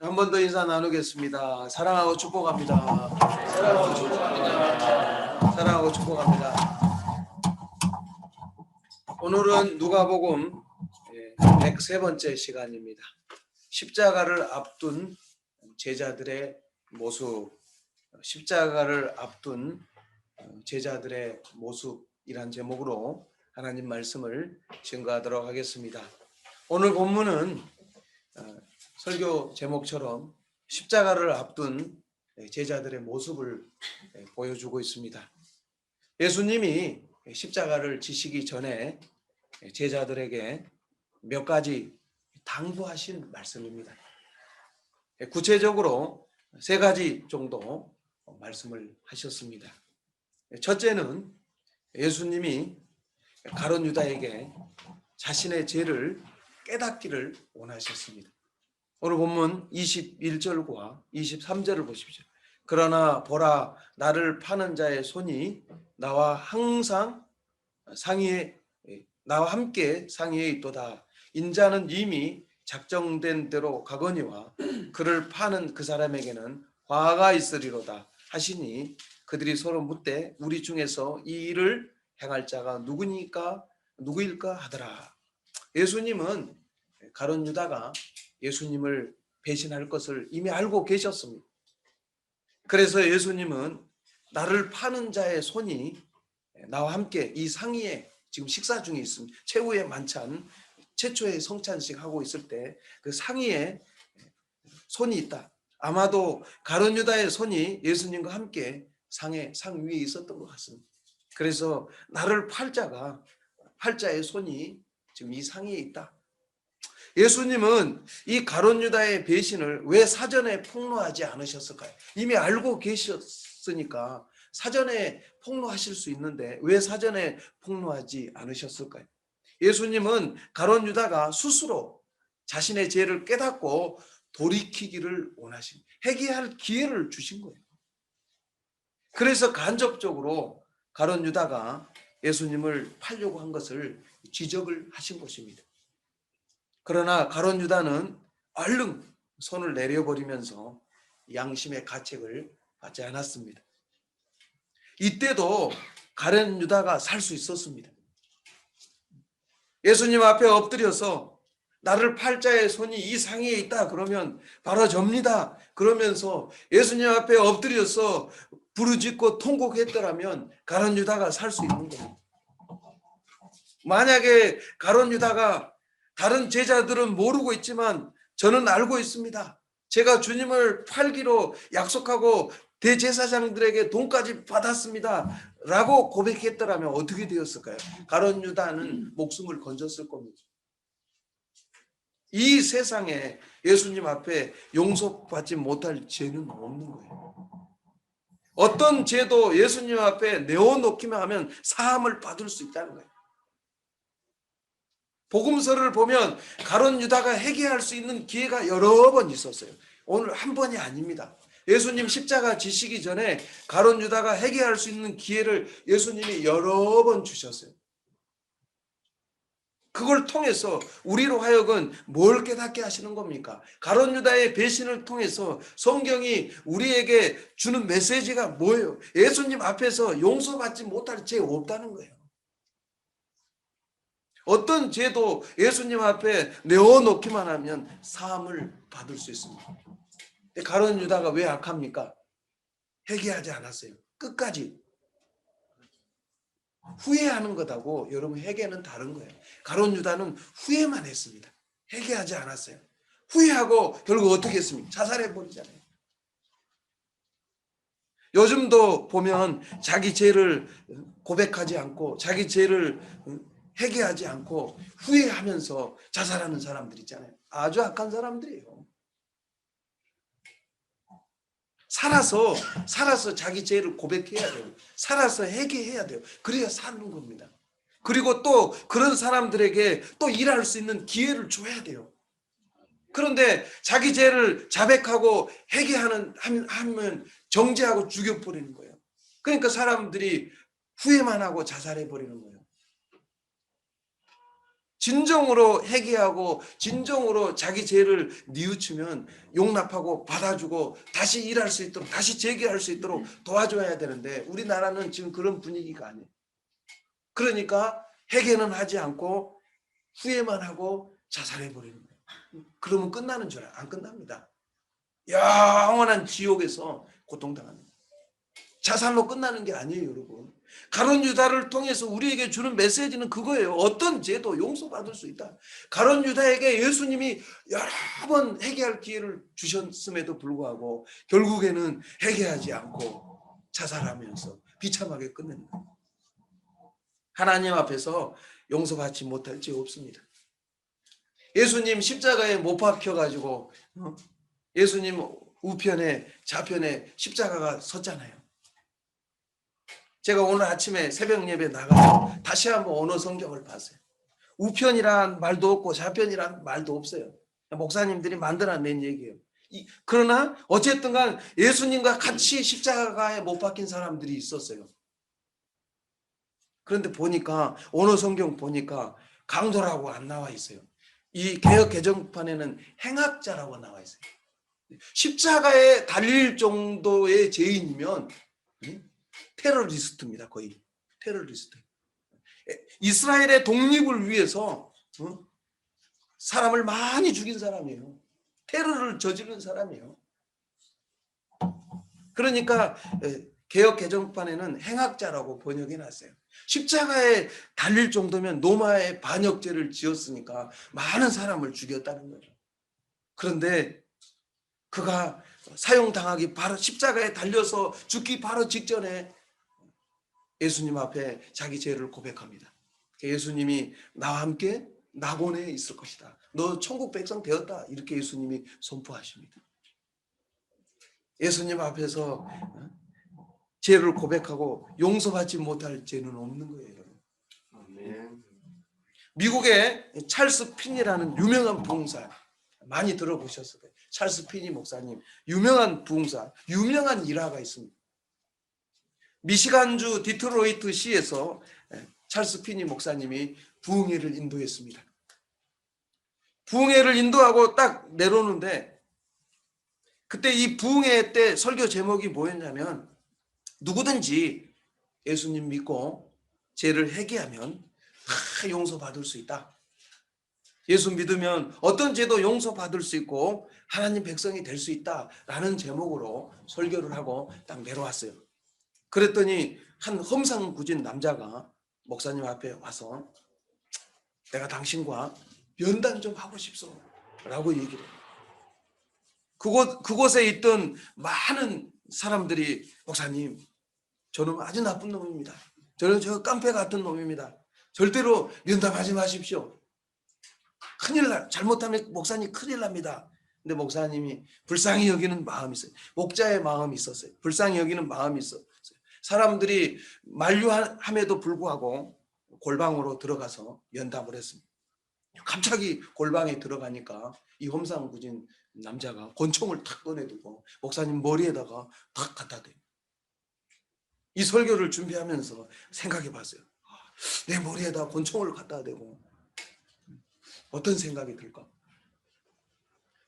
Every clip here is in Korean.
한 번 더 인사 나누겠습니다. 사랑하고 축복합니다. 사랑하고 축복합니다. 사랑하고 축복합니다. 오늘은 누가복음 103번째 시간입니다. 십자가를 앞둔 제자들의 모습, 십자가를 앞둔 제자들의 모습이란 제목으로 하나님 말씀을 증거하도록 하겠습니다. 오늘 본문은 설교 제목처럼 십자가를 앞둔 제자들의 모습을 보여주고 있습니다. 예수님이 십자가를 지시기 전에 제자들에게 몇 가지 당부하신 말씀입니다. 구체적으로 세 가지 정도 말씀을 하셨습니다. 첫째는 예수님이 가룟 유다에게 자신의 죄를 깨닫기를 원하셨습니다. 오늘 본문 21절과 23절을 보십시오. 그러나 보라, 나를 파는 자의 손이 나와 함께 상의에 있도다. 인자는 이미 작정된 대로 가거니와 그를 파는 그 사람에게는 화가 있으리로다 하시니 그들이 서로 묻되 우리 중에서 이 일을 행할 자가 누구일까 하더라. 예수님은 가룟 유다가 예수님을 배신할 것을 이미 알고 계셨습니다. 그래서 예수님은 나를 파는 자의 손이 나와 함께 이 상의에 지금 식사 중에 있습니다. 최후의 만찬, 최초의 성찬식 하고 있을 때 그 상의에 손이 있다. 아마도 가룟 유다의 손이 예수님과 함께 상 위에 있었던 것 같습니다. 그래서 나를 팔 자의 손이 지금 이 상의에 있다. 예수님은 이 가룟 유다의 배신을 왜 사전에 폭로하지 않으셨을까요? 이미 알고 계셨으니까 사전에 폭로하실 수 있는데 왜 사전에 폭로하지 않으셨을까요? 예수님은 가룟 유다가 스스로 자신의 죄를 깨닫고 돌이키기를 원하신, 회개할 기회를 주신 거예요. 그래서 간접적으로 가룟 유다가 예수님을 팔려고 한 것을 지적을 하신 것입니다. 그러나 가룟 유다는 얼른 손을 내려버리면서 양심의 가책을 받지 않았습니다. 이때도 가룟 유다가 살 수 있었습니다. 예수님 앞에 엎드려서 나를 팔 자의 손이 이 상의에 있다 그러면 바로 접니다 그러면서 예수님 앞에 엎드려서 부르짖고 통곡했더라면 가룟 유다가 살 수 있는 겁니다. 만약에 가룟 유다가 다른 제자들은 모르고 있지만 저는 알고 있습니다. 제가 주님을 팔기로 약속하고 대제사장들에게 돈까지 받았습니다. 라고 고백했더라면 어떻게 되었을까요? 가룟 유다는 목숨을 건졌을 겁니다. 이 세상에 예수님 앞에 용서받지 못할 죄는 없는 거예요. 어떤 죄도 예수님 앞에 내어놓기만 하면 사함을 받을 수 있다는 거예요. 복음서를 보면 가룟 유다가 회개할 수 있는 기회가 여러 번 있었어요. 오늘 한 번이 아닙니다. 예수님 십자가 지시기 전에 가룟 유다가 회개할 수 있는 기회를 예수님이 여러 번 주셨어요. 그걸 통해서 우리로 하여금 뭘 깨닫게 하시는 겁니까? 가룟 유다의 배신을 통해서 성경이 우리에게 주는 메시지가 뭐예요? 예수님 앞에서 용서받지 못할 죄 없다는 거예요. 어떤 죄도 예수님 앞에 내어놓기만 하면 사함을 받을 수 있습니다. 가룟 유다가 왜 악합니까? 회개하지 않았어요. 끝까지. 후회하는 것하고 여러분 회개는 다른 거예요. 가룟 유다는 후회만 했습니다. 회개하지 않았어요. 후회하고 결국 어떻게 했습니까? 자살해버리잖아요. 요즘도 보면 자기 죄를 고백하지 않고 자기 죄를 회개하지 않고 후회하면서 자살하는 사람들 있잖아요. 아주 악한 사람들이에요. 살아서 자기 죄를 고백해야 돼요. 살아서 회개해야 돼요. 그래야 사는 겁니다. 그리고 또 그런 사람들에게 또 일할 수 있는 기회를 줘야 돼요. 그런데 자기 죄를 자백하고 하면 정죄하고 죽여버리는 거예요. 그러니까 사람들이 후회만 하고 자살해버리는 거예요. 진정으로 회개하고 진정으로 자기 죄를 뉘우치면 용납하고 받아주고 다시 일할 수 있도록, 다시 재개할 수 있도록 도와줘야 되는데 우리나라는 지금 그런 분위기가 아니에요. 그러니까 회개는 하지 않고 후회만 하고 자살해버리는 거예요. 그러면 끝나는 줄 알아요. 안 끝납니다. 영원한 지옥에서 고통당합니다. 자살로 끝나는 게 아니에요, 여러분. 가룟 유다를 통해서 우리에게 주는 메시지는 그거예요. 어떤 죄도 용서받을 수 있다. 가룟 유다에게 예수님이 여러 번 회개할 기회를 주셨음에도 불구하고 결국에는 회개하지 않고 자살하면서 비참하게 끝낸 거예요. 하나님 앞에서 용서받지 못할 죄 없습니다. 예수님 십자가에 못 박혀가지고 예수님 우편에 좌편에 십자가가 섰잖아요. 제가 오늘 아침에 새벽 예배 나가서 다시 한번 언어 성경을 봤어요. 우편이란 말도 없고 좌편이란 말도 없어요. 목사님들이 만들어낸 얘기예요. 그러나 어쨌든 간 예수님과 같이 십자가에 못 박힌 사람들이 있었어요. 그런데 보니까 언어 성경 보니까 강도라고 안 나와 있어요. 이 개역 개정판에는 행악자라고 나와 있어요. 십자가에 달릴 정도의 죄인이면 테러리스트입니다. 거의 테러리스트. 이스라엘의 독립을 위해서 사람을 많이 죽인 사람이에요. 테러를 저지른 사람이에요. 그러니까 개역 개정판에는 행악자라고 번역해 놨어요. 십자가에 달릴 정도면 로마의 반역죄를 지었으니까 많은 사람을 죽였다는 거죠. 그런데 그가 사형당하기 바로 십자가에 달려서 죽기 바로 직전에 예수님 앞에 자기 죄를 고백합니다. 예수님이 나와 함께 낙원에 있을 것이다. 너 천국 백성 되었다. 이렇게 예수님이 선포하십니다. 예수님 앞에서 죄를 고백하고 용서받지 못할 죄는 없는 거예요. 아멘. 미국의 찰스 핀이라는 유명한 부흥사 많이 들어보셨을 거예요. 찰스 핀이 목사님 유명한 부흥사, 유명한 일화가 있습니다. 미시간주 디트로이트 시에서 찰스 핀이 목사님이 부흥회를 인도했습니다. 부흥회를 인도하고 딱 내려오는데 그때 이 부흥회 때 설교 제목이 뭐였냐면 누구든지 예수님 믿고 죄를 회개하면 다 용서받을 수 있다. 예수 믿으면 어떤 죄도 용서받을 수 있고 하나님 백성이 될 수 있다라는 제목으로 설교를 하고 딱 내려왔어요. 그랬더니 한 험상궂은 남자가 목사님 앞에 와서 내가 당신과 면담 좀 하고 싶소 라고 얘기를 해요. 그곳에 있던 많은 사람들이 목사님 저는 아주 나쁜 놈입니다. 저는 저 깡패 같은 놈입니다. 절대로 면담하지 마십시오. 큰일 나, 잘못하면 목사님 큰일 납니다. 근데 목사님이 불쌍히 여기는 마음이 있어요. 목자의 마음이 있었어요. 불쌍히 여기는 마음이 있었어요. 사람들이 만류함에도 불구하고 골방으로 들어가서 면담을 했습니다. 갑자기 골방에 들어가니까 이 험상궂은 남자가 권총을 탁 꺼내두고 목사님 머리에다가 탁 갖다 대요. 이 설교를 준비하면서 생각해 봤어요. 내 머리에다 권총을 갖다 대고 어떤 생각이 들까?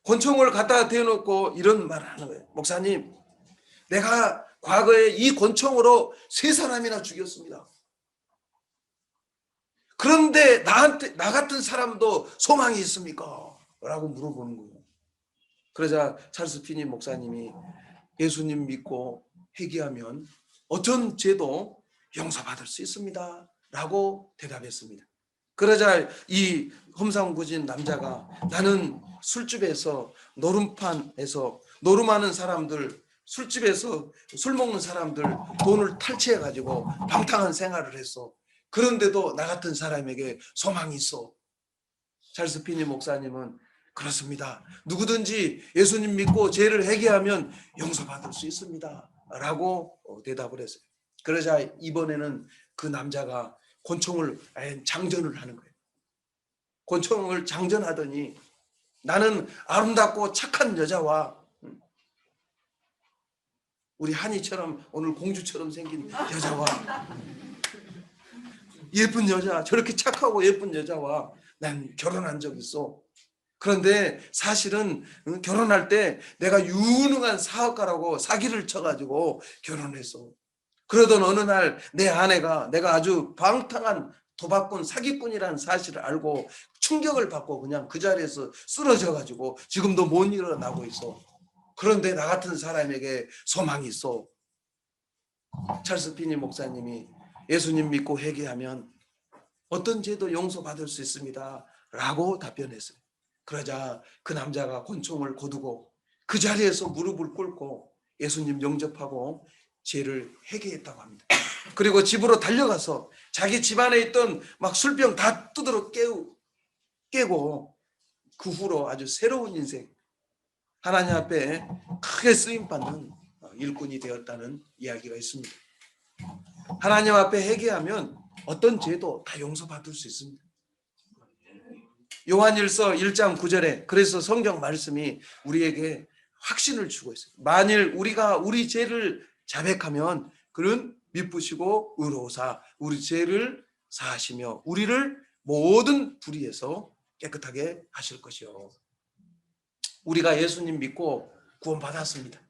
권총을 갖다 대놓고 이런 말을 하는 거예요. 목사님, 내가 과거에 이 권총으로 3사람이나 죽였습니다. 그런데 나 같은 사람도 소망이 있습니까? 라고 물어보는 거예요. 그러자 찰스 피니 목사님이 예수님 믿고 회개하면 어떤 죄도 용서받을 수 있습니다. 라고 대답했습니다. 그러자 이 험상궂은 남자가 나는 술집에서 노름판에서 노름하는 사람들 술집에서 술 먹는 사람들 돈을 탈취해가지고 방탕한 생활을 했어. 그런데도 나 같은 사람에게 소망이 있어. 찰스 피니 목사님은 그렇습니다. 누구든지 예수님 믿고 죄를 회개하면 용서받을 수 있습니다. 라고 대답을 했어요. 그러자 이번에는 그 남자가 권총을 장전을 하는 거예요. 권총을 장전하더니 나는 아름답고 착한 여자와 우리 한이처럼 오늘 공주처럼 생긴 여자와 예쁜 여자, 저렇게 착하고 예쁜 여자와 난 결혼한 적 있어. 그런데 사실은 결혼할 때 내가 유능한 사업가라고 사기를 쳐가지고 결혼했어. 그러던 어느 날 내 아내가 내가 아주 방탕한 도박꾼 사기꾼이라는 사실을 알고 충격을 받고 그냥 그 자리에서 쓰러져가지고 지금도 못 일어나고 있어. 그런데 나 같은 사람에게 소망이 있어. 찰스 피니 목사님이 예수님 믿고 회개하면 어떤 죄도 용서받을 수 있습니다 라고 답변했어요. 그러자 그 남자가 권총을 거두고 그 자리에서 무릎을 꿇고 예수님 영접하고 죄를 회개했다고 합니다. 그리고 집으로 달려가서 자기 집안에 있던 막 술병 다 두드러 깨고 그 후로 아주 새로운 인생, 하나님 앞에 크게 쓰임받는 일꾼이 되었다는 이야기가 있습니다. 하나님 앞에 회개하면 어떤 죄도 다 용서받을 수 있습니다. 요한일서 1장 9절에 그래서 성경 말씀이 우리에게 확신을 주고 있어요. 만일 우리가 우리 죄를 자백하면 그는 미쁘시고 의로우사 우리 죄를 사하시며 우리를 모든 불의에서 깨끗하게 하실 것이요. 우리가 예수님 믿고 구원받았습니다.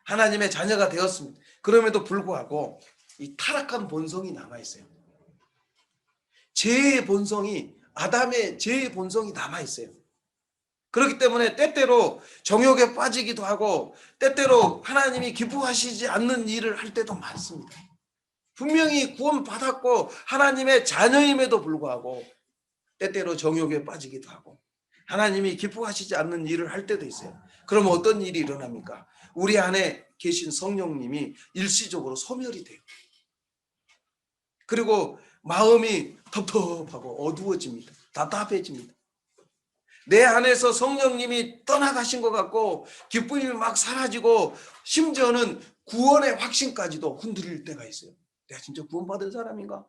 하나님의 자녀가 되었습니다. 그럼에도 불구하고 이 타락한 본성이 남아있어요. 죄의 본성이, 아담의 죄의 본성이 남아있어요. 그렇기 때문에 때때로 정욕에 빠지기도 하고 때때로 하나님이 기뻐하시지 않는 일을 할 때도 많습니다. 분명히 구원받았고 하나님의 자녀임에도 불구하고 때때로 정욕에 빠지기도 하고 하나님이 기뻐하시지 않는 일을 할 때도 있어요. 그럼 어떤 일이 일어납니까? 우리 안에 계신 성령님이 일시적으로 소멸이 돼요. 그리고 마음이 텁텁하고 어두워집니다. 답답해집니다. 내 안에서 성령님이 떠나가신 것 같고 기쁨이 막 사라지고 심지어는 구원의 확신까지도 흔들릴 때가 있어요. 내가 진짜 구원받은 사람인가?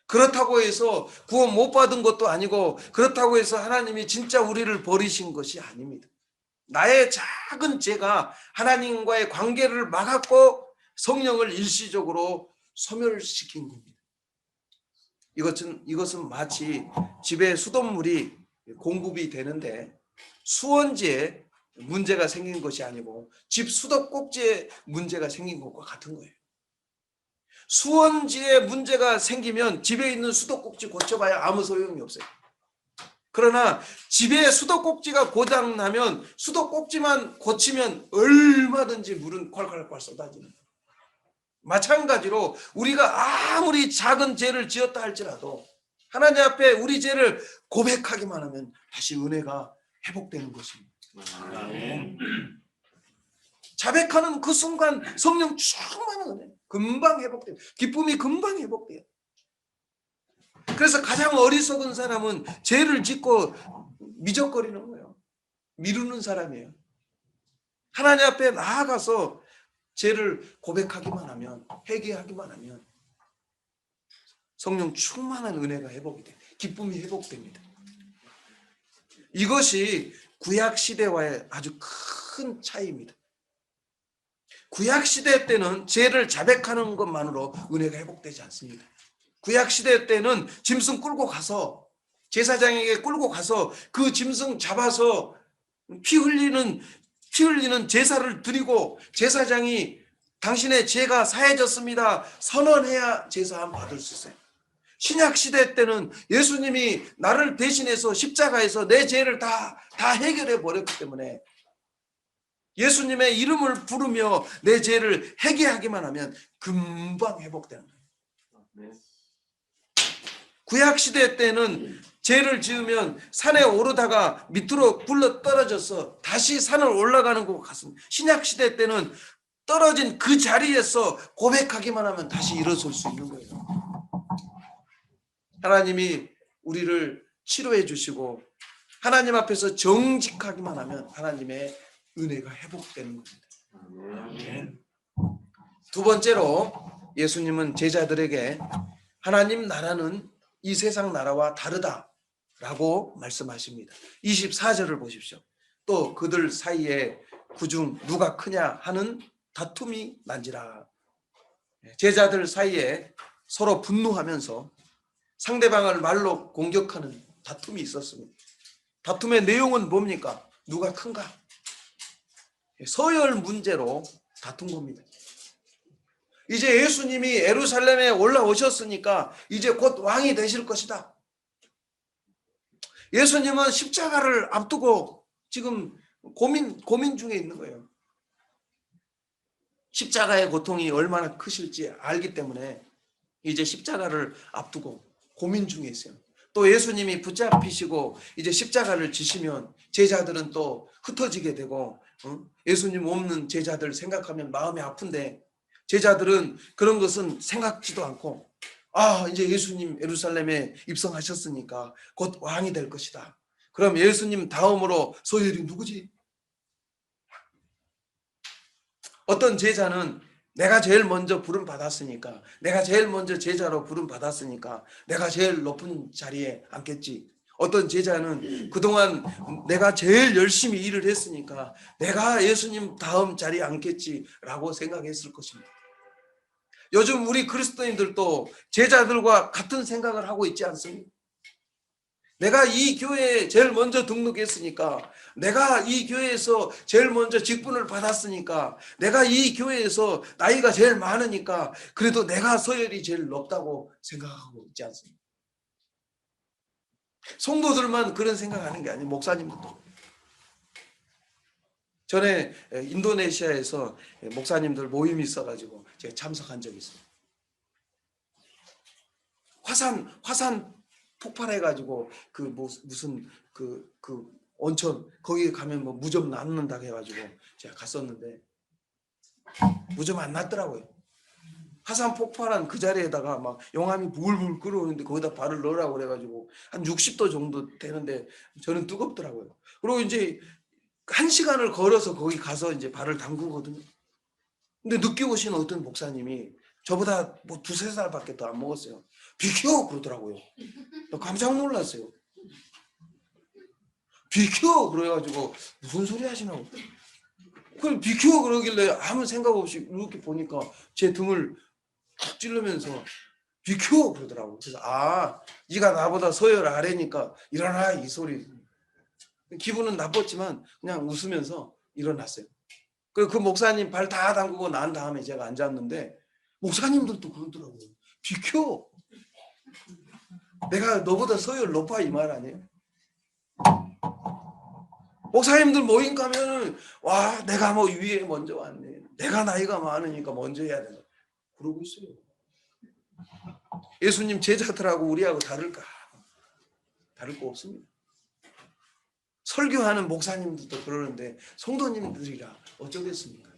그렇다고 해서 구원 못 받은 것도 아니고 그렇다고 해서 하나님이 진짜 우리를 버리신 것이 아닙니다. 나의 작은 죄가 하나님과의 관계를 막았고 성령을 일시적으로 소멸시킨 겁니다. 이것은 마치 집에 수돗물이 공급이 되는데 수원지에 문제가 생긴 것이 아니고 집 수도꼭지에 문제가 생긴 것과 같은 거예요. 수원지에 문제가 생기면 집에 있는 수도꼭지 고쳐봐야 아무 소용이 없어요. 그러나 집에 수도꼭지가 고장나면 수도꼭지만 고치면 얼마든지 물은 콸콸콸 쏟아지는 거예요. 마찬가지로 우리가 아무리 작은 죄를 지었다 할지라도 하나님 앞에 우리 죄를 고백하기만 하면 다시 은혜가 회복되는 것입니다. 자백하는 그 순간 성령 충만한 은혜 금방 회복돼요. 기쁨이 금방 회복돼요. 그래서 가장 어리석은 사람은 죄를 짓고 미적거리는 거예요. 미루는 사람이에요. 하나님 앞에 나아가서 죄를 고백하기만 하면 회개하기만 하면 성령 충만한 은혜가 회복이 돼요. 기쁨이 회복됩니다. 이것이 구약시대와의 아주 큰 차이입니다. 구약시대 때는 죄를 자백하는 것만으로 은혜가 회복되지 않습니다. 구약시대 때는 짐승 끌고 가서 제사장에게 끌고 가서 그 짐승 잡아서 피 흘리는 제사를 드리고 제사장이 당신의 죄가 사해졌습니다 선언해야 제사함 받을 수 있어요. 신약시대 때는 예수님이 나를 대신해서 십자가에서 내 죄를 다 해결해 버렸기 때문에 예수님의 이름을 부르며 내 죄를 회개하기만 하면 금방 회복되는 거예요. 구약시대 때는 죄를 지으면 산에 오르다가 밑으로 굴러 떨어져서 다시 산을 올라가는 것 같습니다. 신약시대 때는 떨어진 그 자리에서 고백하기만 하면 다시 일어설 수 있는 거예요. 하나님이 우리를 치료해 주시고 하나님 앞에서 정직하기만 하면 하나님의 은혜가 회복되는 겁니다. 두 번째로 예수님은 제자들에게 하나님 나라는 이 세상 나라와 다르다라고 말씀하십니다. 24절을 보십시오. 또 그들 사이에 그중 누가 크냐 하는 다툼이 난지라. 제자들 사이에 서로 분노하면서 상대방을 말로 공격하는 다툼이 있었습니다. 다툼의 내용은 뭡니까? 누가 큰가? 서열 문제로 다툰 겁니다. 이제 예수님이 예루살렘에 올라오셨으니까 이제 곧 왕이 되실 것이다. 예수님은 십자가를 앞두고 지금 고민 중에 있는 거예요. 십자가의 고통이 얼마나 크실지 알기 때문에 이제 십자가를 앞두고 고민 중에 있어요. 또 예수님이 붙잡히시고 이제 십자가를 지시면 제자들은 또 흩어지게 되고 예수님 없는 제자들 생각하면 마음이 아픈데 제자들은 그런 것은 생각지도 않고 이제 예수님 예루살렘에 입성하셨으니까 곧 왕이 될 것이다. 그럼 예수님 다음으로 소열이 누구지? 어떤 제자는 내가 제일 먼저 부름 받았으니까, 내가 제일 먼저 제자로 부름 받았으니까 내가 제일 높은 자리에 앉겠지. 어떤 제자는 그동안 내가 제일 열심히 일을 했으니까 내가 예수님 다음 자리에 앉겠지라고 생각했을 것입니다. 요즘 우리 그리스도인들도 제자들과 같은 생각을 하고 있지 않습니까? 내가 이 교회에 제일 먼저 등록했으니까, 내가 이 교회에서 제일 먼저 직분을 받았으니까, 내가 이 교회에서 나이가 제일 많으니까 그래도 내가 서열이 제일 높다고 생각하고 있지 않습니까? 성도들만 그런 생각하는 게 아니에요. 목사님들도. 전에 인도네시아에서 목사님들 모임이 있어가지고 제가 참석한 적이 있어요. 화산 폭발해가지고 무슨 온천 거기 가면 뭐 무좀 낫는다 해가지고 제가 갔었는데 무좀 안 낫더라고요. 화산 폭발한 그 자리에다가 막 용암이 불불 끓어오는데 거기다 발을 넣으라고 그래가지고 한 60도 정도 되는데 저는 뜨겁더라고요. 그리고 이제 1시간을 걸어서 거기 가서 이제 발을 담그거든요. 근데 늦게 오신 어떤 목사님이 저보다 뭐 2-3살밖에 더 안 먹었어요. 비켜 그러더라고요. 깜짝 놀랐어요. 비켜 그래가지고 무슨 소리 하시나고. 그럼 비켜 그러길래 아무 생각 없이 이렇게 보니까 제 등을 툭 찌르면서 비켜 그러더라고요. 그래서 네가 나보다 서열 아래니까 일어나 이 소리. 기분은 나빴지만 그냥 웃으면서 일어났어요. 그리고 그 목사님 발 다 담그고 난 다음에 제가 앉았는데 목사님들도 그러더라고요. 비켜. 내가 너보다 서열 높아 이 말 아니에요? 목사님들 모임 가면은 내가 뭐 위에 먼저 왔네. 내가 나이가 많으니까 먼저 해야 된다. 그러고 있어요. 예수님 제자들하고 우리하고 다를까? 다를 거 없습니다. 설교하는 목사님들도 그러는데 성도님들이라 어쩌겠습니까?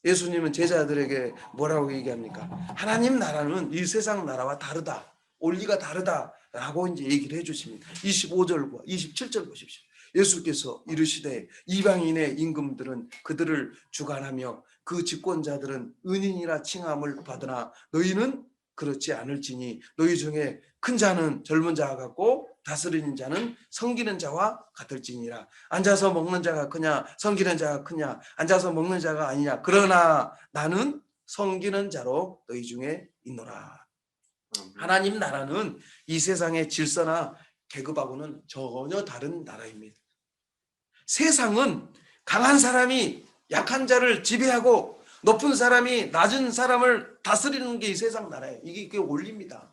예수님은 제자들에게 뭐라고 얘기합니까? 하나님 나라는 이 세상 나라와 다르다. 원리가 다르다라고 이제 얘기를 해주십니다. 25절과 27절 보십시오. 예수께서 이르시되 이방인의 임금들은 그들을 주관하며 그 집권자들은 은인이라 칭함을 받으나 너희는 그렇지 않을지니 너희 중에 큰 자는 젊은 자와 같고 다스리는 자는 섬기는 자와 같을지니라. 앉아서 먹는 자가 크냐 섬기는 자가 크냐 앉아서 먹는 자가 아니냐. 그러나 나는 섬기는 자로 너희 중에 있노라. 하나님 나라는 이 세상의 질서나 계급하고는 전혀 다른 나라입니다. 세상은 강한 사람이 약한 자를 지배하고 높은 사람이 낮은 사람을 다스리는 게 이 세상 나라예요. 이게 원리입니다.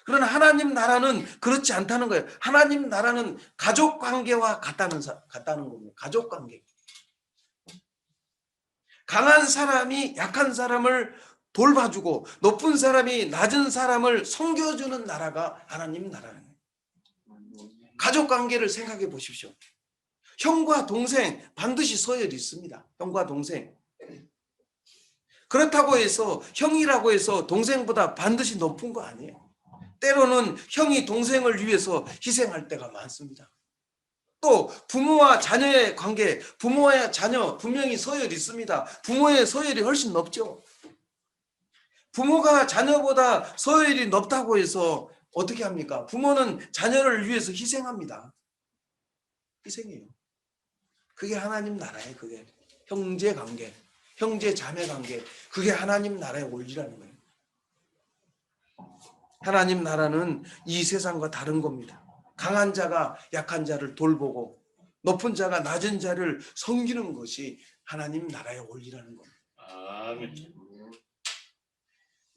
그러나 하나님 나라는 그렇지 않다는 거예요. 하나님 나라는 가족 관계와 같다는 겁니다. 가족 관계. 강한 사람이 약한 사람을 돌봐주고 높은 사람이 낮은 사람을 섬겨주는 나라가 하나님 나라는 거예요. 가족 관계를 생각해 보십시오. 형과 동생 반드시 서열이 있습니다. 형과 동생. 그렇다고 해서 형이라고 해서 동생보다 반드시 높은 거 아니에요. 때로는 형이 동생을 위해서 희생할 때가 많습니다. 또 부모와 자녀의 관계, 부모와 자녀 분명히 서열이 있습니다. 부모의 서열이 훨씬 높죠. 부모가 자녀보다 서열이 높다고 해서 어떻게 합니까? 부모는 자녀를 위해서 희생합니다. 희생해요. 그게 하나님 나라예요. 그게 형제 관계, 형제 자매 관계, 그게 하나님 나라의 원리라는 거예요. 하나님 나라는 이 세상과 다른 겁니다. 강한 자가 약한 자를 돌보고 높은 자가 낮은 자를 섬기는 것이 하나님 나라의 원리라는 겁니다. 아멘.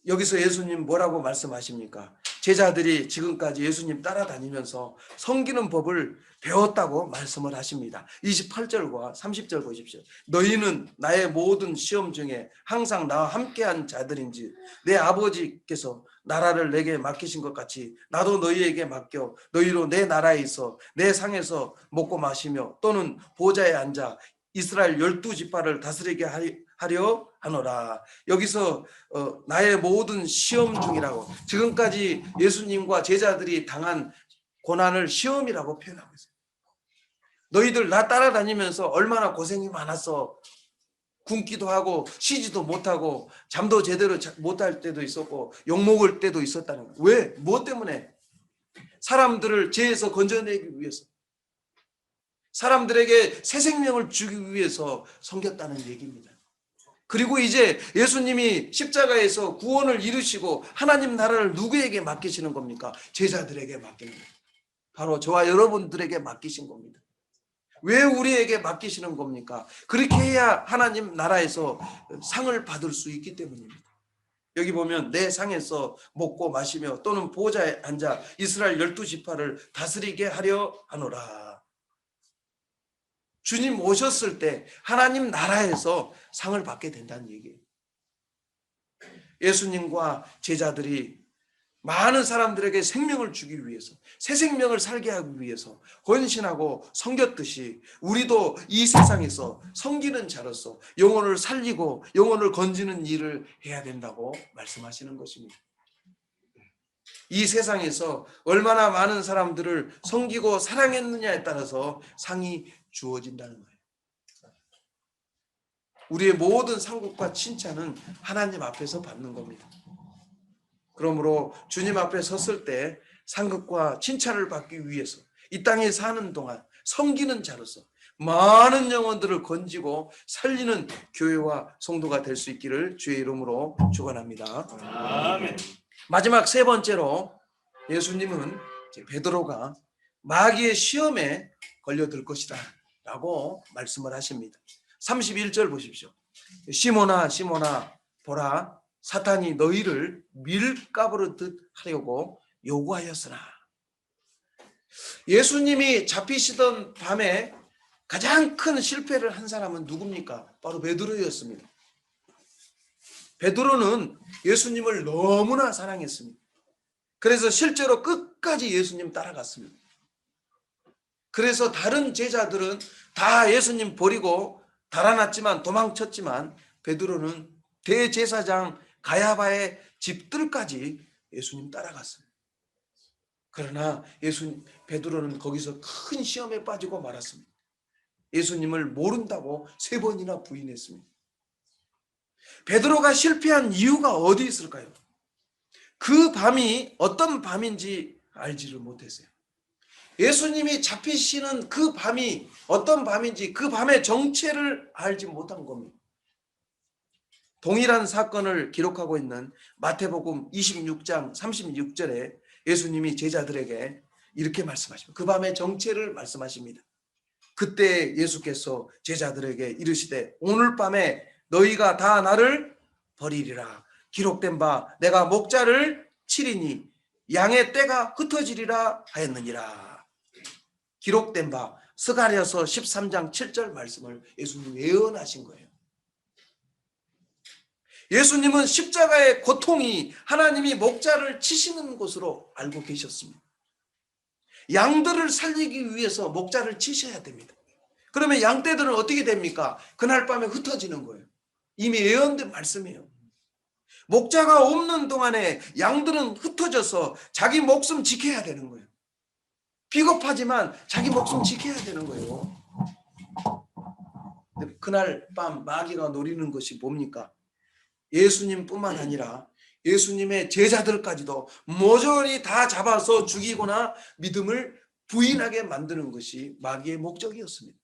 여기서 예수님 뭐라고 말씀하십니까? 제자들이 지금까지 예수님 따라다니면서 섬기는 법을 배웠다고 말씀을 하십니다. 28절과 30절 보십시오. 너희는 나의 모든 시험 중에 항상 나와 함께한 자들인지 내 아버지께서 나라를 내게 맡기신 것 같이 나도 너희에게 맡겨 너희로 내 나라에 있어 내 상에서 먹고 마시며 또는 보좌에 앉아 이스라엘 12지파를 다스리게 하려 하노라. 여기서 나의 모든 시험 중이라고, 지금까지 예수님과 제자들이 당한 고난을 시험이라고 표현하고 있어요. 너희들 나 따라다니면서 얼마나 고생이 많았어. 굶기도 하고 쉬지도 못하고 잠도 제대로 못할 때도 있었고 욕먹을 때도 있었다는 거예요. 왜? 무엇 때문에? 사람들을 죄에서 건져내기 위해서, 사람들에게 새 생명을 주기 위해서 섬겼다는 얘기입니다. 그리고 이제 예수님이 십자가에서 구원을 이루시고 하나님 나라를 누구에게 맡기시는 겁니까? 제자들에게 맡기는 겁니다. 바로 저와 여러분들에게 맡기신 겁니다. 왜 우리에게 맡기시는 겁니까? 그렇게 해야 하나님 나라에서 상을 받을 수 있기 때문입니다. 여기 보면 내 상에서 먹고 마시며 또는 보좌에 앉아 이스라엘 12지파를 다스리게 하려 하노라. 주님 오셨을 때 하나님 나라에서 상을 받게 된다는 얘기예요. 예수님과 제자들이 많은 사람들에게 생명을 주기 위해서, 새 생명을 살게 하기 위해서 헌신하고 섬겼듯이 우리도 이 세상에서 섬기는 자로서 영혼을 살리고 영혼을 건지는 일을 해야 된다고 말씀하시는 것입니다. 이 세상에서 얼마나 많은 사람들을 섬기고 사랑했느냐에 따라서 상이 주어진다는 거예요. 우리의 모든 상급과 칭찬은 하나님 앞에서 받는 겁니다. 그러므로 주님 앞에 섰을 때 상급과 칭찬을 받기 위해서 이 땅에 사는 동안 섬기는 자로서 많은 영혼들을 건지고 살리는 교회와 성도가 될 수 있기를 주의 이름으로 축원합니다. 아멘. 마지막 세 번째로 예수님은 베드로가 마귀의 시험에 걸려들 것이다 라고 말씀을 하십니다. 31절 보십시오. 시몬아 시몬아 보라 사탄이 너희를 밀가부르듯 하려고 요구하였으나. 예수님이 잡히시던 밤에 가장 큰 실패를 한 사람은 누굽니까? 바로 베드로였습니다. 베드로는 예수님을 너무나 사랑했습니다. 그래서 실제로 끝까지 예수님 따라갔습니다. 그래서 다른 제자들은 다 예수님 버리고 달아났지만 도망쳤지만 베드로는 대제사장 가야바의 집들까지 예수님 따라갔습니다. 그러나 베드로는 거기서 큰 시험에 빠지고 말았습니다. 예수님을 모른다고 3번이나 부인했습니다. 베드로가 실패한 이유가 어디 있을까요? 그 밤이 어떤 밤인지 알지를 못했어요. 예수님이 잡히시는 그 밤이 어떤 밤인지 그 밤의 정체를 알지 못한 겁니다. 동일한 사건을 기록하고 있는 마태복음 26장 36절에 예수님이 제자들에게 이렇게 말씀하십니다. 그 밤의 정체를 말씀하십니다. 그때 예수께서 제자들에게 이르시되 오늘 밤에 너희가 다 나를 버리리라. 기록된 바 내가 목자를 치리니 양의 떼가 흩어지리라 하였느니라. 기록된 바 스가랴서 13장 7절 말씀을 예수님 예언하신 거예요. 예수님은 십자가의 고통이 하나님이 목자를 치시는 것으로 알고 계셨습니다. 양들을 살리기 위해서 목자를 치셔야 됩니다. 그러면 양떼들은 어떻게 됩니까? 그날 밤에 흩어지는 거예요. 이미 예언된 말씀이에요. 목자가 없는 동안에 양들은 흩어져서 자기 목숨 지켜야 되는 거예요. 비겁하지만 자기 목숨 지켜야 되는 거예요. 그날 밤 마귀가 노리는 것이 뭡니까? 예수님뿐만 아니라 예수님의 제자들까지도 모조리 다 잡아서 죽이거나 믿음을 부인하게 만드는 것이 마귀의 목적이었습니다.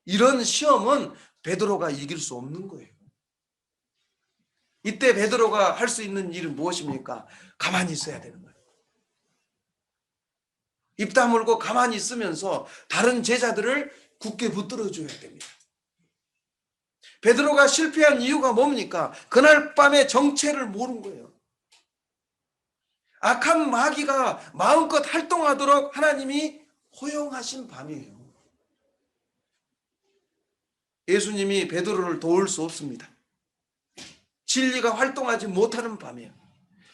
이런 시험은 베드로가 이길 수 없는 거예요. 이때 베드로가 할 수 있는 일은 무엇입니까? 가만히 있어야 되는 거예요. 입 다물고 가만히 있으면서 다른 제자들을 굳게 붙들어 줘야 됩니다. 베드로가 실패한 이유가 뭡니까? 그날 밤의 정체를 모른 거예요. 악한 마귀가 마음껏 활동하도록 하나님이 허용하신 밤이에요. 예수님이 베드로를 도울 수 없습니다. 진리가 활동하지 못하는 밤이에요.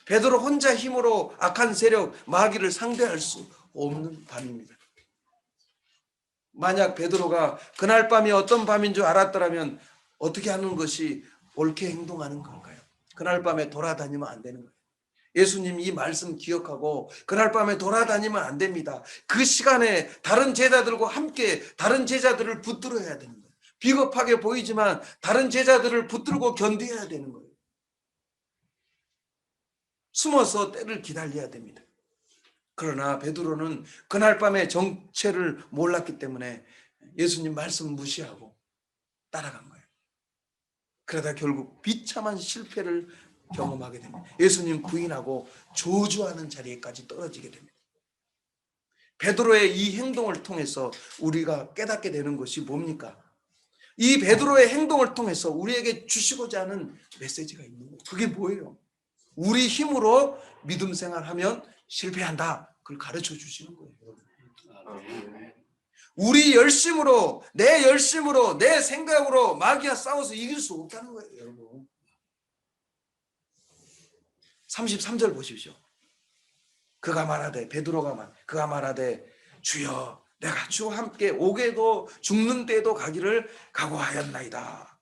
베드로 혼자 힘으로 악한 세력 마귀를 상대할 수 없는 밤입니다. 만약 베드로가 그날 밤이 어떤 밤인 줄 알았더라면 어떻게 하는 것이 옳게 행동하는 건가요? 그날 밤에 돌아다니면 안 되는 거예요. 예수님 이 말씀 기억하고 그날 밤에 돌아다니면 안 됩니다. 그 시간에 다른 제자들과 함께 다른 제자들을 붙들어야 되는 거예요. 비겁하게 보이지만 다른 제자들을 붙들고 견뎌야 되는 거예요. 숨어서 때를 기다려야 됩니다. 그러나 베드로는 그날 밤의 정체를 몰랐기 때문에 예수님 말씀 무시하고 따라간 거예요. 그러다 결국 비참한 실패를 경험하게 됩니다. 예수님 부인하고 저주하는 자리에까지 떨어지게 됩니다. 베드로의 이 행동을 통해서 우리가 깨닫게 되는 것이 뭡니까? 이 베드로의 행동을 통해서 우리에게 주시고자 하는 메시지가 있는 거예요. 그게 뭐예요? 우리 힘으로 믿음 생활하면 실패한다. 그걸 가르쳐 주시는 거예요. 우리 열심으로 내 생각으로 마귀와 싸워서 이길 수 없다는 거예요, 여러분. 33절 보십시오. 그가 말하되 주여 내가 주와 함께 오게도 죽는 때도 가기를 각오하였나이다.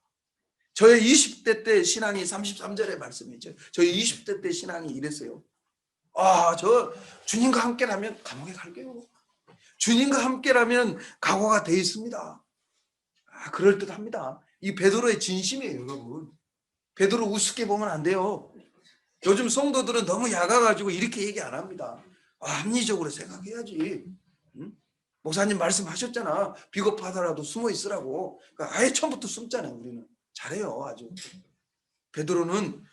저의 20대 때 신앙이 33절의 말씀이죠. 저희 20대 때 신앙이 이랬어요. 저 주님과 함께라면 감옥에 갈게요. 주님과 함께라면 각오가 돼 있습니다. 그럴듯합니다. 이 베드로의 진심이에요, 여러분. 베드로 우습게 보면 안 돼요. 요즘 성도들은 너무 약아가지고 이렇게 얘기 안 합니다. 합리적으로 생각해야지. 응? 목사님 말씀하셨잖아. 비겁하더라도 숨어 있으라고. 그러니까 아예 처음부터 숨잖아요. 우리는 잘해요, 아주. 베드로는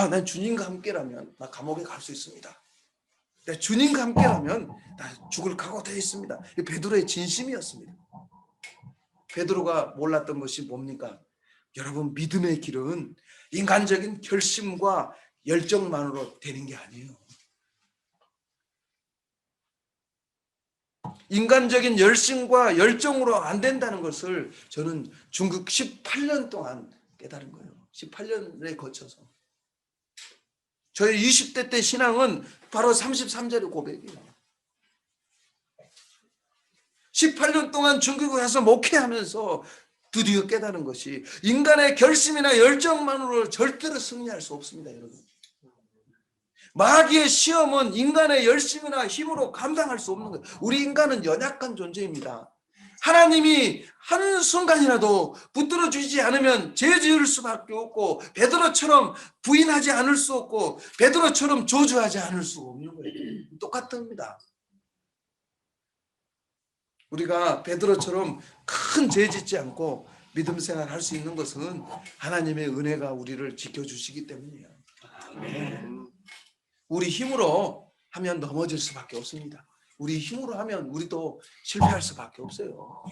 난 주님과 함께라면 나 감옥에 갈 수 있습니다. 내가 주님과 함께라면 나 죽을 각오 되어 있습니다. 이 베드로의 진심이었습니다. 베드로가 몰랐던 것이 뭡니까? 여러분, 믿음의 길은 인간적인 결심과 열정만으로 되는 게 아니에요. 인간적인 열심과 열정으로 안 된다는 것을 저는 중국 18년 동안 깨달은 거예요. 18년에 거쳐서. 저의 20대 때 신앙은 바로 33절의 고백이에요. 18년 동안 중국에 가서 목회하면서 드디어 깨달은 것이 인간의 결심이나 열정만으로 절대로 승리할 수 없습니다, 여러분. 마귀의 시험은 인간의 열심이나 힘으로 감당할 수 없는 거예요. 우리 인간은 연약한 존재입니다. 하나님이 한순간이라도 붙들어 주지 않으면 죄 지을 수밖에 없고 베드로처럼 부인하지 않을 수 없고 베드로처럼 저주하지 않을 수 없는 거예요. 똑같습니다. 우리가 베드로처럼 큰 죄 짓지 않고 믿음 생활 할 수 있는 것은 하나님의 은혜가 우리를 지켜주시기 때문이에요. 우리 힘으로 하면 넘어질 수밖에 없습니다. 우리 힘으로 하면 우리도 실패할 수밖에 없어요.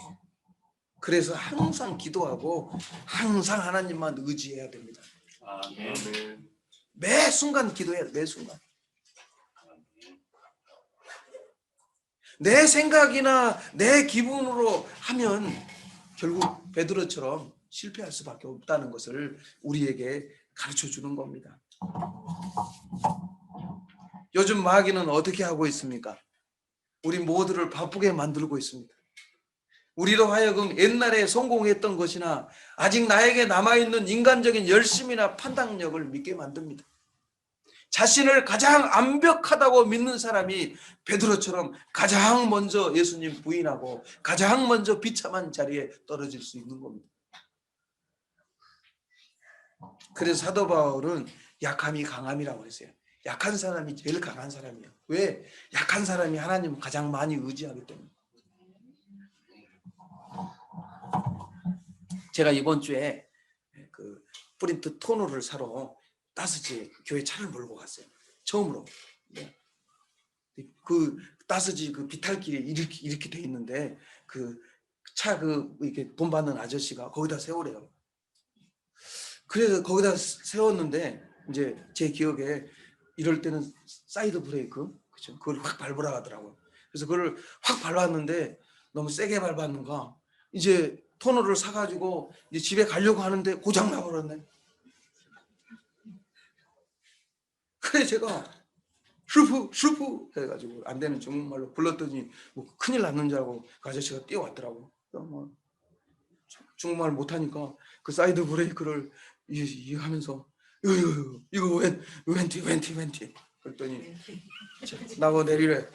그래서 항상 기도하고 항상 하나님만 의지해야 됩니다. 매 순간 기도해야 돼. 매 순간. 내 생각이나 내 기분으로 하면 결국 베드로처럼 실패할 수밖에 없다는 것을 우리에게 가르쳐 주는 겁니다. 요즘 마귀는 어떻게 하고 있습니까? 우리 모두를 바쁘게 만들고 있습니다. 우리로 하여금 옛날에 성공했던 것이나 아직 나에게 남아있는 인간적인 열심이나 판단력을 믿게 만듭니다. 자신을 가장 완벽하다고 믿는 사람이 베드로처럼 가장 먼저 예수님 부인하고 가장 먼저 비참한 자리에 떨어질 수 있는 겁니다. 그래서 사도 바울은 약함이 강함이라고 했어요. 약한 사람이 제일 강한 사람이에요. 왜? 약한 사람이 하나님을 가장 많이 의지하기 때문에. 제가 이번 주에 그 프린트 토너를 사러 따스지 교회 차를 몰고 갔어요. 처음으로. 그 따스지 그 비탈길이 이렇게 돼 있는데 그 차 이렇게 돈 받는 아저씨가 거기다 세우래요. 그래서 거기다 세웠는데 이제 제 기억에 이럴 때는 사이드 브레이크, 그죠? 그걸 확 밟으라 하더라고요. 그래서 그걸 확 밟았는데 너무 세게 밟았는가 이제 토너를 사가지고 이제 집에 가려고 하는데 고장 나버렸네. 그래 제가 슈프 해가지고 안 되는 중국말로 불렀더니 뭐 큰일 났는 줄 알고 그 아저씨가 뛰어왔더라고. 뭐 중국말 못하니까 그 사이드 브레이크를 이 하면서 이거 웬티 그랬더니 나고 내리라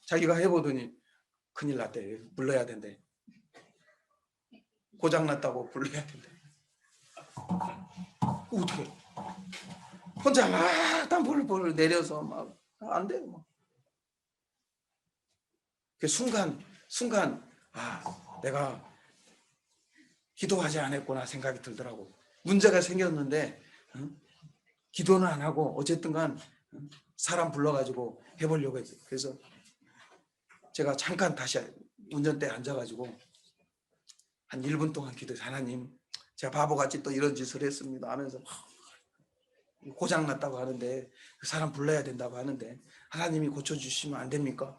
자기가 해보더니 큰일 났대. 불러야 된대. 고장 났다고 불러야 된대. 어떻게 혼자 막 담불 내려서 막 안 돼. 뭐. 그 순간 내가 기도하지 않았구나 생각이 들더라고. 문제가 생겼는데 기도는 안 하고 어쨌든간 사람 불러가지고 해보려고 했어요. 그래서 제가 잠깐 다시 운전대에 앉아가지고 한 1분 동안 기도해서 하나님 제가 바보같이 또 이런 짓을 했습니다 하면서 고장 났다고 하는데 그 사람 불러야 된다고 하는데 하나님이 고쳐주시면 안 됩니까?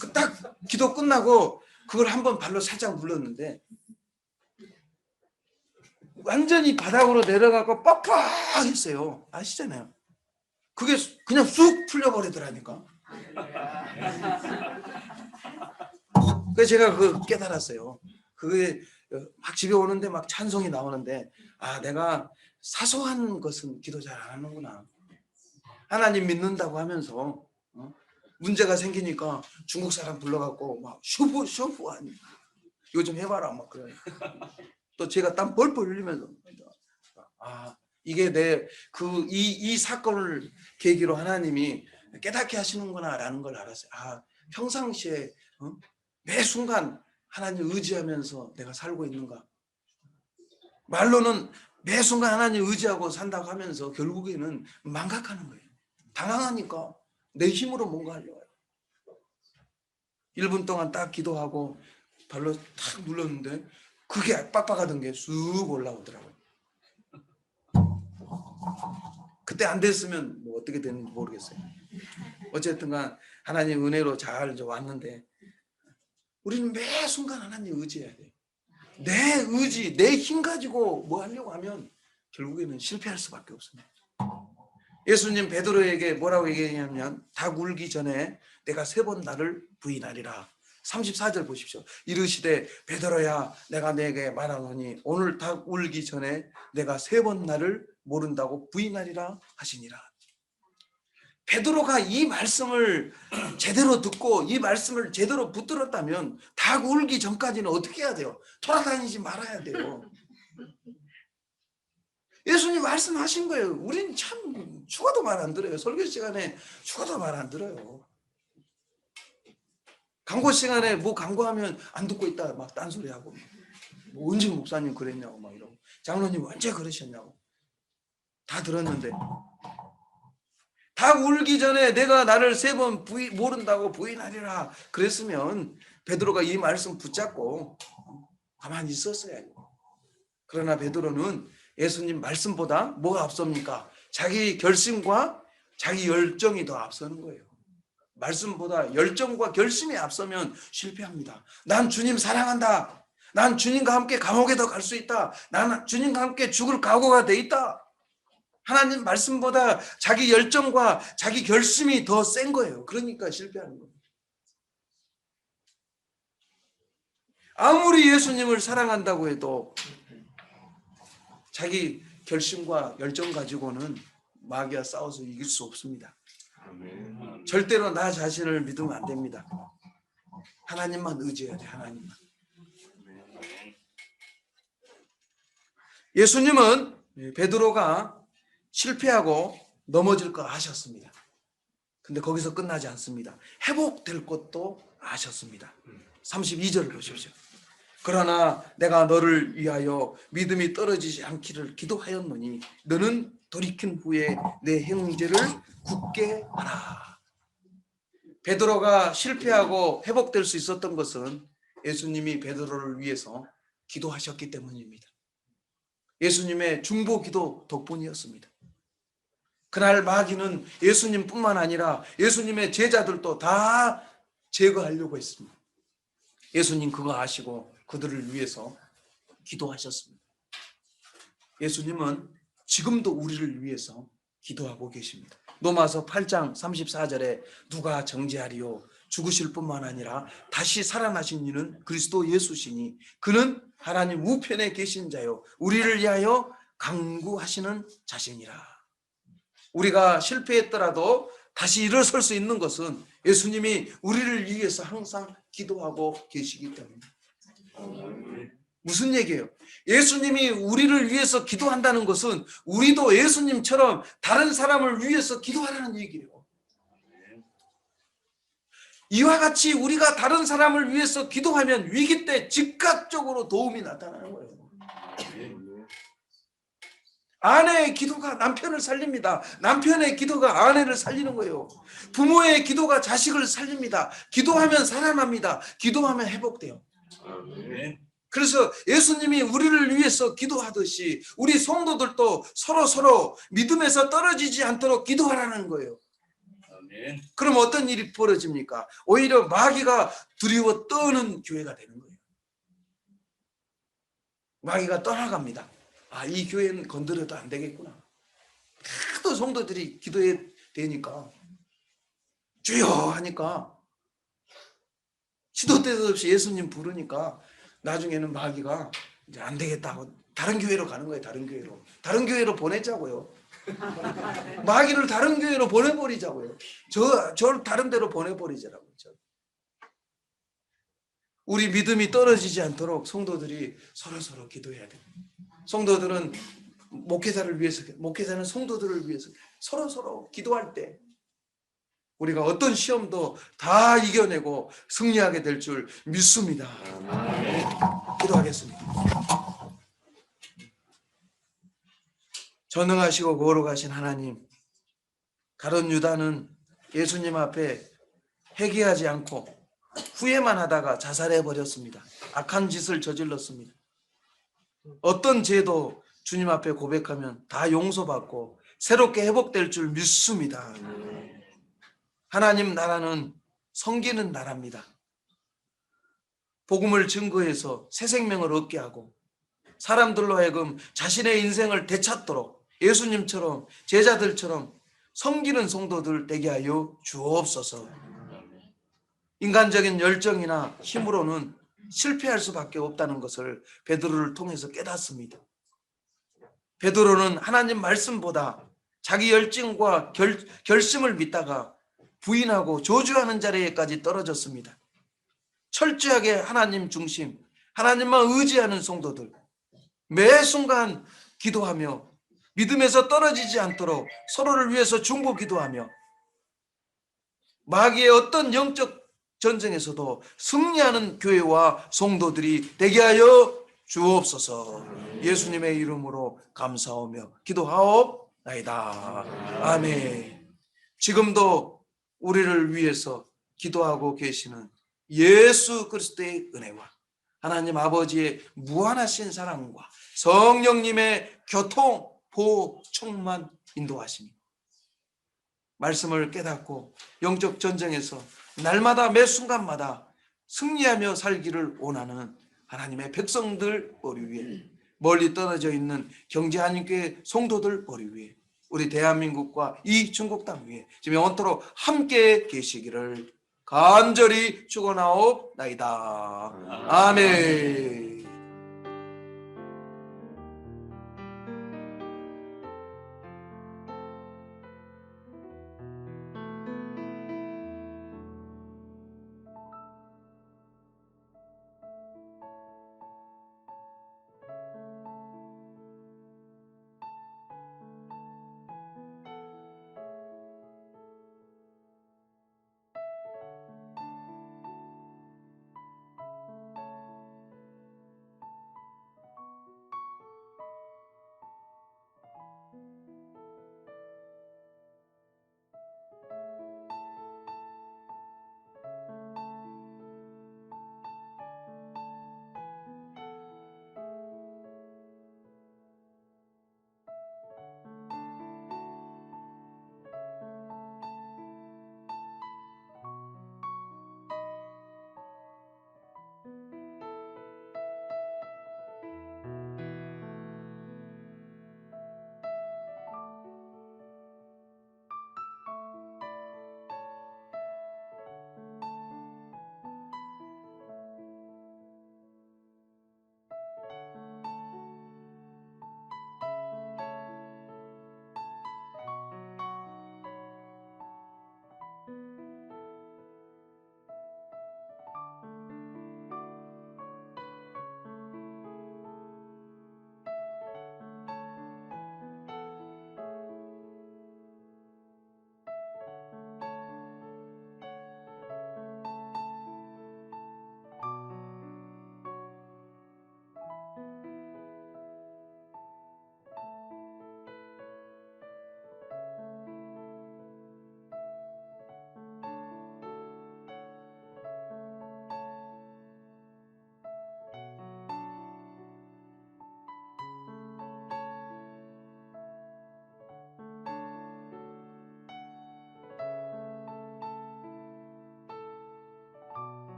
그 딱 기도 끝나고 그걸 한번 발로 살짝 눌렀는데 완전히 바닥으로 내려가고 뻑뻑했어요. 아시잖아요. 그게 그냥 쑥 풀려버리더라니까. 그래서 제가 그 깨달았어요. 그게 막 집에 오는데 막 찬송이 나오는데 내가 사소한 것은 기도 잘 안 하는구나. 하나님 믿는다고 하면서 문제가 생기니까 중국 사람 불러갖고 막 슈프 아니 이거 좀 해봐라 막 그래. 또 제가 땀 뻘뻘 흘리면서 이게 이 사건을 계기로 하나님이 깨닫게 하시는구나라는 걸 알았어요. 평상시에 매 순간 하나님 의지하면서 내가 살고 있는가. 말로는 매 순간 하나님 의지하고 산다고 하면서 결국에는 망각하는 거예요. 당황하니까 내 힘으로 뭔가 하려고 해요. 1분 동안 딱 기도하고 발로 탁 눌렀는데 그게 빡빡하던 게 쑥 올라오더라고요. 그때 안 됐으면 뭐 어떻게 됐는지 모르겠어요. 어쨌든간 하나님 은혜로 잘 왔는데 우리는 매 순간 하나님 의지해야 돼요. 내 의지, 내 힘 가지고 뭐 하려고 하면 결국에는 실패할 수밖에 없습니다. 예수님 베드로에게 뭐라고 얘기했냐면 닭 울기 전에 내가 3번 나를 부인하리라. 34절 보십시오. 이르시되 베드로야 내가 내게 말하노니 오늘 닭 울기 전에 내가 3번 나를 모른다고 부인하리라 하시니라. 베드로가 이 말씀을 제대로 듣고 이 말씀을 제대로 붙들었다면 닭 울기 전까지는 어떻게 해야 돼요? 돌아다니지 말아야 돼요. 예수님 말씀하신 거예요. 우린 참 죽어도 말 안 들어요. 설교 시간에 죽어도 말 안 들어요. 광고 시간에 뭐 광고하면 안 듣고 있다 막 딴소리하고 뭐 은진 목사님 그랬냐고 막 이러고 장로님 언제 그러셨냐고 다 들었는데 다 울기 전에 내가 나를 3번 모른다고 부인하리라 그랬으면 베드로가 이 말씀 붙잡고 가만히 있었어야죠. 그러나 베드로는 예수님 말씀보다 뭐가 앞섭니까? 자기 결심과 자기 열정이 더 앞서는 거예요. 말씀보다 열정과 결심이 앞서면 실패합니다. 난 주님 사랑한다. 난 주님과 함께 감옥에 더 갈 수 있다. 난 주님과 함께 죽을 각오가 돼 있다. 하나님 말씀보다 자기 열정과 자기 결심이 더 센 거예요. 그러니까 실패하는 거예요. 아무리 예수님을 사랑한다고 해도 자기 결심과 열정 가지고는 마귀와 싸워서 이길 수 없습니다. 절대로 나 자신을 믿으면 안 됩니다. 하나님만 의지해야 돼. 하나님만. 예수님은 베드로가 실패하고 넘어질 거 아셨습니다. 근데 거기서 끝나지 않습니다. 회복될 것도 아셨습니다. 32절을 보십시오. 그러나 내가 너를 위하여 믿음이 떨어지지 않기를 기도하였노니 너는 돌이킨 후에 내 형제를 굳게 하라. 베드로가 실패하고 회복될 수 있었던 것은 예수님이 베드로를 위해서 기도하셨기 때문입니다. 예수님의 중보 기도 덕분이었습니다. 그날 마귀는 예수님뿐만 아니라 예수님의 제자들도 다 제거하려고 했습니다. 예수님 그거 아시고 그들을 위해서 기도하셨습니다. 예수님은 지금도 우리를 위해서 기도하고 계십니다. 로마서 8장 34절에 누가 정죄하리요? 죽으실 뿐만 아니라 다시 살아나신 이는 그리스도 예수시니 그는 하나님 우편에 계신 자요 우리를 위하여 강구하시는 자신이라. 우리가 실패했더라도 다시 일어설 수 있는 것은 예수님이 우리를 위해서 항상 기도하고 계시기 때문입니다. 무슨 얘기예요? 예수님이 우리를 위해서 기도한다는 것은 우리도 예수님처럼 다른 사람을 위해서 기도하라는 얘기예요. 이와 같이 우리가 다른 사람을 위해서 기도하면 위기 때 즉각적으로 도움이 나타나는 거예요. 아내의 기도가 남편을 살립니다. 남편의 기도가 아내를 살리는 거예요. 부모의 기도가 자식을 살립니다. 기도하면 살아납니다. 기도하면 회복돼요. 그래서 예수님이 우리를 위해서 기도하듯이 우리 성도들도 서로 믿음에서 떨어지지 않도록 기도하라는 거예요. 그럼 어떤 일이 벌어집니까? 오히려 마귀가 두려워 떠는 교회가 되는 거예요. 마귀가 떠나갑니다. 아, 이 교회는 건드려도 안 되겠구나. 하도 성도들이 기도해 되니까 주여 하니까 시도 때도 없이 예수님 부르니까 나중에는 마귀가 이제 안 되겠다고 다른 교회로 가는 거예요. 다른 교회로 보내자고요. 마귀를 다른 교회로 보내버리자고요. 저 다른 데로 보내버리자라고요. 우리 믿음이 떨어지지 않도록 성도들이 서로 기도해야 돼요. 성도들은 목회자를 위해서, 목회자는 성도들을 위해서 서로 기도할 때 우리가 어떤 시험도 다 이겨내고 승리하게 될 줄 믿습니다. 기도하겠습니다. 전능하시고 거룩하신 하나님, 가룟 유다는 예수님 앞에 회개하지 않고 후회만 하다가 자살해 버렸습니다. 악한 짓을 저질렀습니다. 어떤 죄도 주님 앞에 고백하면 다 용서받고 새롭게 회복될 줄 믿습니다. 하나님 나라는 섬기는 나라입니다. 복음을 증거해서 새 생명을 얻게 하고 사람들로 하여금 자신의 인생을 되찾도록 예수님처럼 제자들처럼 섬기는 성도들 되게 하여 주옵소서. 인간적인 열정이나 힘으로는 실패할 수밖에 없다는 것을 베드로를 통해서 깨닫습니다. 베드로는 하나님 말씀보다 자기 열정과 결심을 믿다가 부인하고 저주하는 자리에까지 떨어졌습니다. 철저하게 하나님 중심, 하나님만 의지하는 성도들, 매 순간 기도하며 믿음에서 떨어지지 않도록 서로를 위해서 중보 기도하며 마귀의 어떤 영적 전쟁에서도 승리하는 교회와 성도들이 되게 하여 주옵소서. 예수님의 이름으로 감사하며 기도하옵나이다. 아멘. 지금도 우리를 위해서 기도하고 계시는 예수 그리스도의 은혜와 하나님 아버지의 무한하신 사랑과 성령님의 교통, 보호, 충만 인도하심이 말씀을 깨닫고 영적 전쟁에서 날마다 매 순간마다 승리하며 살기를 원하는 하나님의 백성들 머리 위에, 멀리 떨어져 있는 경제한인교회 성도들 머리 위에, 우리 대한민국과 이 중국 땅 위에 지금 영원토록 함께 계시기를 간절히 축원하옵나이다. 아멘.